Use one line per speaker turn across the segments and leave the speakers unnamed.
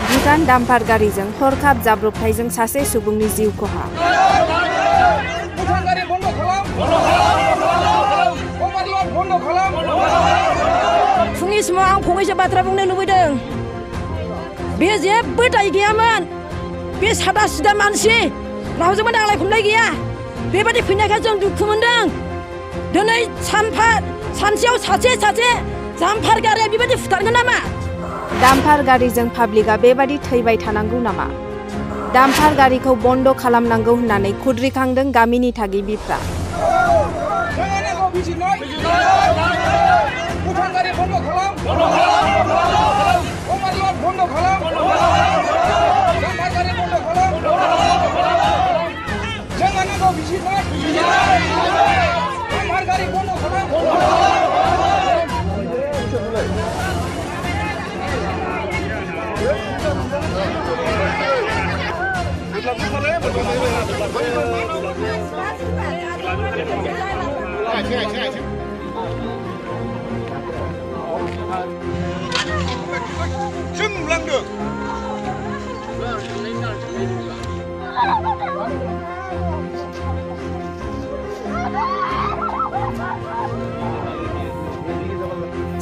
भुटान डाम्पार गारिजों हरखाब जाब्रबथायजों सासे सुबुंनि जिउ खहा।
फुंनि समाव आं फंनैसो बाथ्रा बुंनो लुबैदों। बे जेबो दाय गैयामोन। बे सादा सिदा मानसि रावजोंबो नांलाय खमलाय गैया। बेबादि फैनायखाय जों दुखु मोनदों। दिनै सानसेयाव सासे जाम्फार गारिया बेबादि फुथारगोन नामा?
डाम्पार गारिजों पाब्लिकआ बेबादि थैबाय थानांगौ नामा? डाम्पार गारिखौ बन्द खालामनांगौ होननानै खुद्रिखांदों गामिनि थागिबिफ्रा।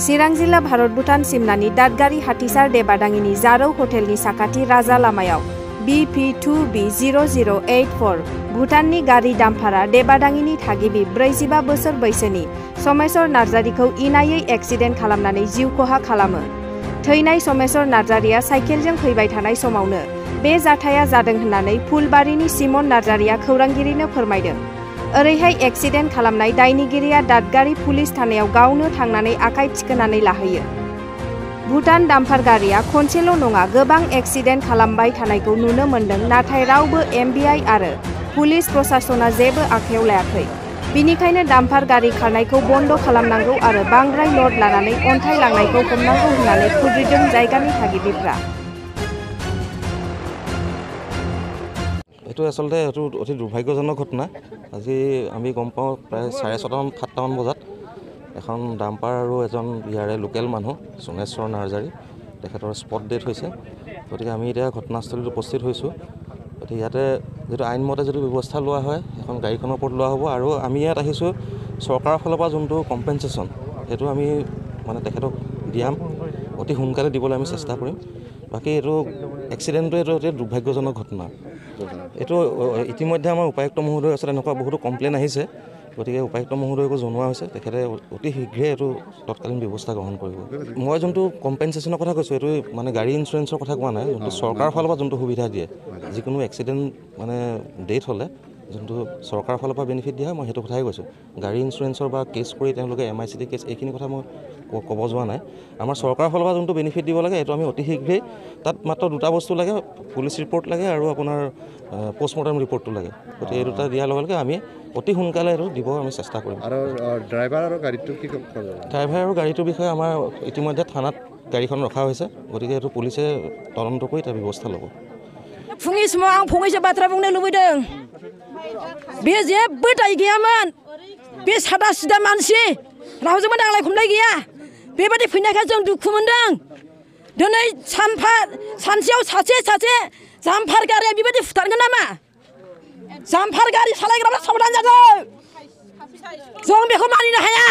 चिरां जिल्ला भारत भुटान सिमनानि दादगारि हाथिसार देबादाङिनि जारौ हटेलनि साखाथि राजा लामायाव BP2B0084 भुटाननि गारि डाम्पारा देबादाङिनि थागिबि 45 बोसोर बैसोनि समेश्वर नार्जारिखौ इनायै एक्सिडेन्ट खालामनानै जिउ खहा खालामो। थैनाय समेश्वर नार्जारिया साइकेलजों फैबाय थानाय समावनो बे जाथाया जादों होननानै फुलबारिनि सिमन नार्जारिया खौरांगिरिनो फोरमायदों। ओरैहाय एक्सिडेन्ट खालामनाय दायनिगिरिया दादगारि पुलिस थानायाव गावनो थांनानै आखाइ थिखोनानै लाहैयो। भुटान डाम्पार गारिया खनसेल' नङा गोबां एक्सिडेन्ट खालामबाय थानायखौ नुनो मोन्दों, नाथाय रावबो MBI आरो पुलिस प्रशासना जेबो आखायाव लायाखै। बिनिखायनो डाम्पार गारि खारनायखौ बन्द खालामनांगौ आरो बांद्राय लड लानानै अन्थाइ लांनायखौ हमनांगौ होननानै खुद्रिदों जायगानि थागिबिफ्रा।
এইটো আসলতে এইটো অতি দুৰ্ভাগ্যজনক ঘটনা। আজি আমি গম পাওঁ প্ৰায় 6:30-7মান বজাত এখন ডাম্পাৰ আৰু এজন ইয়াৰে লোকেল মানুহ সোমেশ্বৰ নাৰ্জাৰী তেখেতৰ স্পট ডেথ হৈছে। গতিকে আমি এতিয়া ঘটনাস্থলীত উপস্থিত হৈছোঁ। গতিকে ইয়াতে যিটো আইনমতে যদি ব্যৱস্থা লোৱা হয় এখন গাড়ীখনৰ ওপৰত লোৱা হ'ব আৰু আমি ইয়াত আহিছোঁ চৰকাৰৰ ফালৰ পৰা যোনটো কম্পেনচেশ্যন সেইটো আমি মানে তেখেতক দিয়াম, অতি সোনকালে দিবলৈ আমি চেষ্টা কৰিম। বাকী এইটো এক্সিডেণ্টটো এইটো অতি দুৰ্ভাগ্যজনক ঘটনা। এইটো ইতিমধ্যে আমাৰ উপায়ুক্ত মহোদয়ৰ ওচৰত এনেকুৱা বহুতো কমপ্লেইন আহিছে। গতিকে উপায়ুক্ত মহোদয়কো জনোৱা হৈছে, তেখেতে অতি শীঘ্ৰে এইটো তৎকালীন ব্যৱস্থা গ্ৰহণ কৰিব। মই যোনটো কম্পেনচেশ্যনৰ কথা কৈছোঁ এইটো মানে গাড়ী ইঞ্চুৰেঞ্চৰ কথা কোৱা নাই, যোনটো চৰকাৰৰ ফালৰ পৰা যোনটো সুবিধা দিয়ে যিকোনো এক্সিডেণ্ট মানে ডেথ হ'লে যোনটো চৰকাৰৰ ফালৰ পৰা বেনিফিট দিয়া হয় মই সেইটো কথাই কৈছোঁ। গাড়ী ইঞ্চুৰেঞ্চৰ বা কেছ কৰি তেওঁলোকে MICT কেছ এইখিনি কথা মই ক'ব যোৱা নাই। আমাৰ চৰকাৰৰ ফালৰ পৰা যোনটো বেনিফিট দিব লাগে এইটো আমি অতি শীঘ্ৰেই, তাত মাত্ৰ দুটা বস্তু লাগে, পুলিচ ৰিপৰ্ট লাগে আৰু আপোনাৰ পোষ্টমৰ্টেম ৰিপৰ্টটো লাগে। গতিকে এই দুটা দিয়াৰ লগে লগে আমি অতি সোনকালে এইটো দিব আমি চেষ্টা কৰিম।
আৰু ড্ৰাইভাৰ আৰু গাড়ীটো কি কৰিব?
ড্ৰাইভাৰ আৰু গাড়ীটোৰ বিষয়ে আমাৰ ইতিমধ্যে থানাত গাড়ীখন ৰখা হৈছে। গতিকে এইটো পুলিচে তদন্ত কৰি তাৰ ব্যৱস্থা ল'ব।
फुंनि समाव आं फंनैसो बाथ्रा बुंनो लुबैदों। बे जेबो दाय गैयामोन। बे सादा सिदा मानसि रावजोंबो नांलाय खमलाय गैया। बेबादि फैनायखाय जों दुखु मोनदों। दिनै सानसेयाव सासे जाम्फार गारिया बेबादि फुथारगोन नामा? जाम्फार गारि सालायग्राफ्रा साबधान जादों। जों बेखौ मानिनो हाया।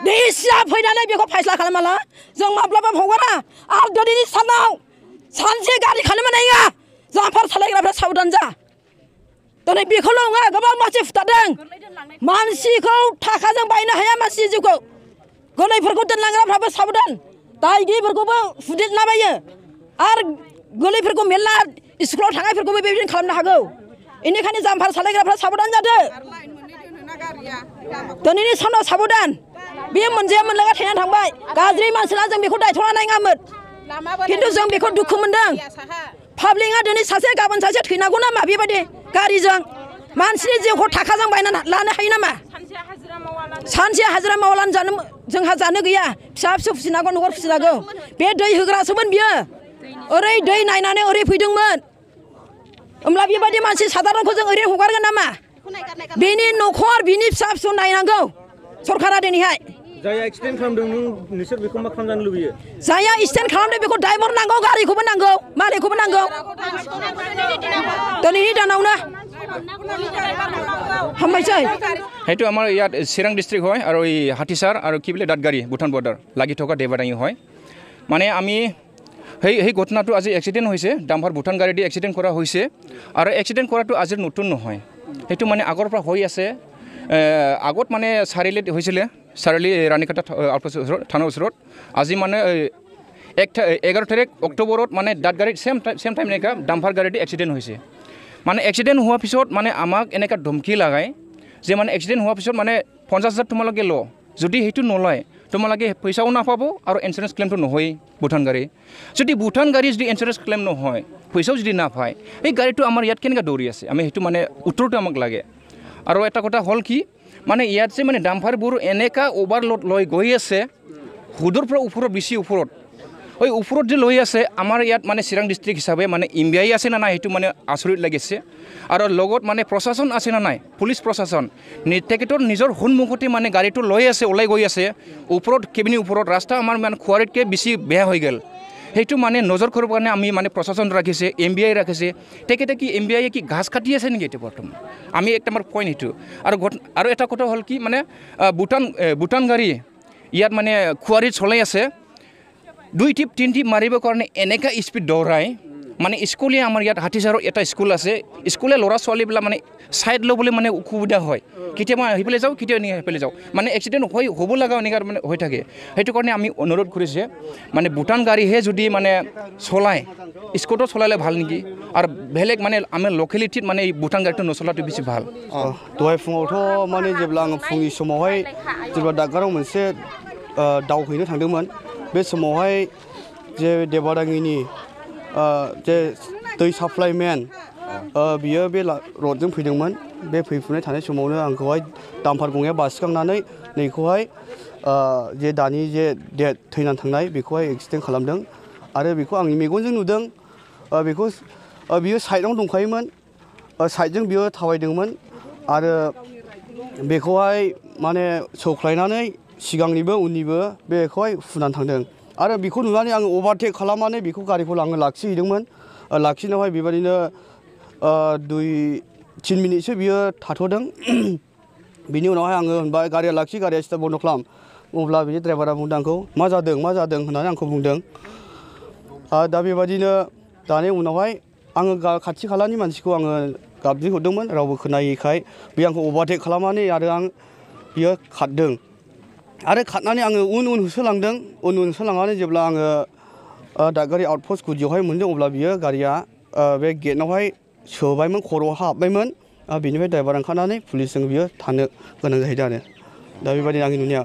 बे सिया फैनानै बेखौ फायसला खालामाला जों माब्लाबा हगारा। आरो दिनैनि सानाव सानसे गारि खानो मोननाय नङा। जाम्फार सालायग्राफ्रा साबधान जा। दिनै बेखौल' नङा गोबां मानसि फुथारदों। मानसिखौ थाखाजों बायनो हाया मानसि जिउखौ। गोरलैफोरखौ दोनलांग्राफ्राबो साबधान। दायगिरिफोरखौबो फुदिलाबायो। आरो गोरलैफोरखौ मेरला स्कुलाव थांनायफोरखौबो बेबायदिनो खालामनो हागौ। बेनिखायनो जाम्फार सालायग्राफ्रा साबधान जादो। दिनैनि सानाव साबधान। बे मोनजाया मोनलागा थैनानै थांबाय। गाज्रि मानसिना जों बेखौ दायथ' लानाय नङामोन। खिन्थु जों बेखौ दुखु मोनदों। पाब्लिकआ दिनै सासे गाबोन सासे थैनांगौ नामा बेबायदि गारिजों? मानसिनि जिउखौ थाखाजों बायना लानो हायो नामा? सानसे हाजिरा मावालानो जोंहा जानो गैया। फिसा फिसौ फिसिनांगौ, न'खर फिसिनांगौ। बे दै होग्रासोमोन बियो। ओरै दै नायनानै ओरै फैदोंमोन। होमब्ला बेबायदि मानसि साधारनखौ जों ओरै हगारगोन नामा? बिनि न'खर बिनि फिसा फिसौ नायनांगौ सरकारा दिनैहाय
जाया एक्सिडेन्ट खालामदों नोंसोर बेखौ मा खालामजानो लुबैयो
जाया एक्सिडेन्ट खालामदों बेखौ ड्राइभार नांगौ गारिखौबो नांगौ मालिकखौबो नांगौ दिनैनि दानावनो हामबायसै
সেইটো আমাৰ ইয়াত চিৰাং ডিষ্ট্ৰিক্ট হয় আৰু এই হাতীচাৰ আৰু কি বোলে দাঁতগাৰী ভূটান বৰ্ডাৰ লাগি থকা দেবাদাঙি হয় মানে আমি সেই ঘটনাটো আজি এক্সিডেণ্ট হৈছে ডাম্পাৰ ভূটান গাড়ী দি এক্সিডেণ্ট কৰা হৈছে আৰু এক্সিডেণ্ট কৰাটো আজিৰ নতুন নহয় সেইটো মানে আগৰ পৰা হৈ আছে আগত মানে চাৰিআলিত হৈছিলে চাৰিআলি ৰাণীখাটা থানাৰ ওচৰত আজি মানে 11 তাৰিখ অক্টোবৰত মানে দাঁতগাড়ীত চেম টাইম এনেকুৱা ডাম্পাৰ গাড়ী দি এক্সিডেণ্ট হৈছে মানে এক্সিডেণ্ট হোৱাৰ পিছত মানে আমাক এনেকুৱা ধমকি লাগায় যে মানে এক্সিডেণ্ট হোৱাৰ পিছত মানে 50,000 তোমালোকে ল যদি সেইটো নলয় তোমালোকে পইচাও নাপাব আৰু ইঞ্চুৰেঞ্চ ক্লেইমটো নহয় ভূটান গাড়ী যদি ভূটান গাড়ী যদি ইঞ্চুৰেঞ্চ ক্লেইম নহয় পইচাও যদি নাপায় এই গাড়ীটো আমাৰ ইয়াত কেনেকৈ দৌৰি আছে আমি সেইটো মানে উত্তৰটো আমাক লাগে আৰু এটা কথা হ'ল কি মানে ইয়াত যে মানে ডাম্পাৰবোৰ এনেকুৱা অভাৰলোড লৈ গৈ আছে হুদৰ পৰা ওপৰত বেছি ওপৰত ওই ওপৰত যে লৈ আছে আমাৰ ইয়াত মানে চিৰাং ডিষ্ট্ৰিক্ট হিচাপে মানে ইম্বিআই আছে না নাই সেইটো মানে আচৰিত লাগিছে আৰু লগত মানে প্ৰশাসন আছে না নাই পুলিচ প্ৰশাসন তেখেতৰ নিজৰ সন্মুখতে মানে গাড়ীটো লৈ আছে ওলাই গৈ আছে ওপৰত কেবিনি ওপৰত ৰাস্তা আমাৰ মানে খোৱাৰিতকৈ বেছি বেয়া হৈ গ'ল সেইটো মানে নজৰ কৰিবৰ কাৰণে আমি মানে প্ৰশাসন ৰাখিছে এমবিআই ৰাখিছে তেখেতে কি এমবিআই কি ঘাস কাটি আছে নেকি এতিয়া বৰ্তমান আমি একটা আমাৰ পইণ্ট সেইটো আৰু এটা কথা হ'ল কি মানে ভূটান গাড়ী ইয়াত মানে খোৱাৰিত চলাই আছে 2 টিপ 3 টিপ মাৰিবৰ কাৰণে এনেকা স্পীড দৌৰাই মানে স্কুলীয়া আমাৰ ইয়াত হাতীচাৰৰ এটা স্কুল আছে স্কুলীয়া ল'ৰা ছোৱালীবিলাক মানে ছাইড ল'বলৈ মানে অসুবিধা হয় কেতিয়াবা সেইফালে যাওঁ কেতিয়াবা সেইফালে যাওঁ মানে এক্সিডেণ্ট হ'ব লগা এনেকুৱা মানে হৈ থাকে সেইটো কাৰণে আমি অনুৰোধ কৰিছে মানে ভূটান গাড়ীহে যদি মানে চলায় স্কুটত চলালে ভাল নেকি আৰু বেলেগ মানে আমাৰ লকেলিটিত মানে এই ভূটান গাড়ীটো নচলাটো বেছি ভাল
দहाय फुङावथ' माने जेब्ला आङो फुंनि समावहाय जेब्ला दादगारियाव मोनसे दावहैनो थांदोंमोन बे समावहाय जे देबादाङिनि जे दै साप्लाइमेन बियो बे रडजों फैदोंमोन बे फैफुनाय थानाय समावनो आंखौहाय दाम्पार गंसेया बारसिखांनानै नैखौहाय जे दानि जे डेथ थैनानै थांनाय बेखौहाय एक्सिडेन्ट खालामदों आरो बेखौ आंनि मेगनजों नुदों बेखौ बियो साइडआव दंखायोमोन साइडजों बियो थाबायदोंमोन आरो बेखौहाय माने सौख्लायनानै सिगांनिबो उननिबो बेखौहाय फुनानै थांदों आरो बेखौ नुनानै आङो अभारटेक खालामनानै बेखौ गारिखौ आङो लाखिहैदोंमोन लाखिनायावहाय बेबायदिनो 2-3 मिनिटसो बियो थाथ'दों बिनि उनावहाय आङो होनबाय गारिया लाखि गारिया स्टार्ट बन्द खालाम अब्ला बिनि ड्राइभारा बुंदों आंखौ मा जादों होननानै आंखौ बुंदों दा बेबायदिनो दानि उनावहाय आङो खाथि खालानि मानसिखौ आङो गाबज्रिहरदोंमोन रावबो खोनायैखाय बे आंखौ अभारटेक खालामनानै आरो बियो खारदों आरो खारनानै आङो उन होसोलांदों उन होसोलांनानै जेब्ला आङो दादगारि आउटपस्ट गुदियावहाय मोनदों अब्ला बियो गारिया बे गेटआवहाय सोबायमोन खर'आव हाबबायमोन बेनिफ्राय ड्राइभार ओंखारनानै पुलिसजों बियो थानो गोनां जाहैदों आरो दा बेबायदिनो आंनि नुनाया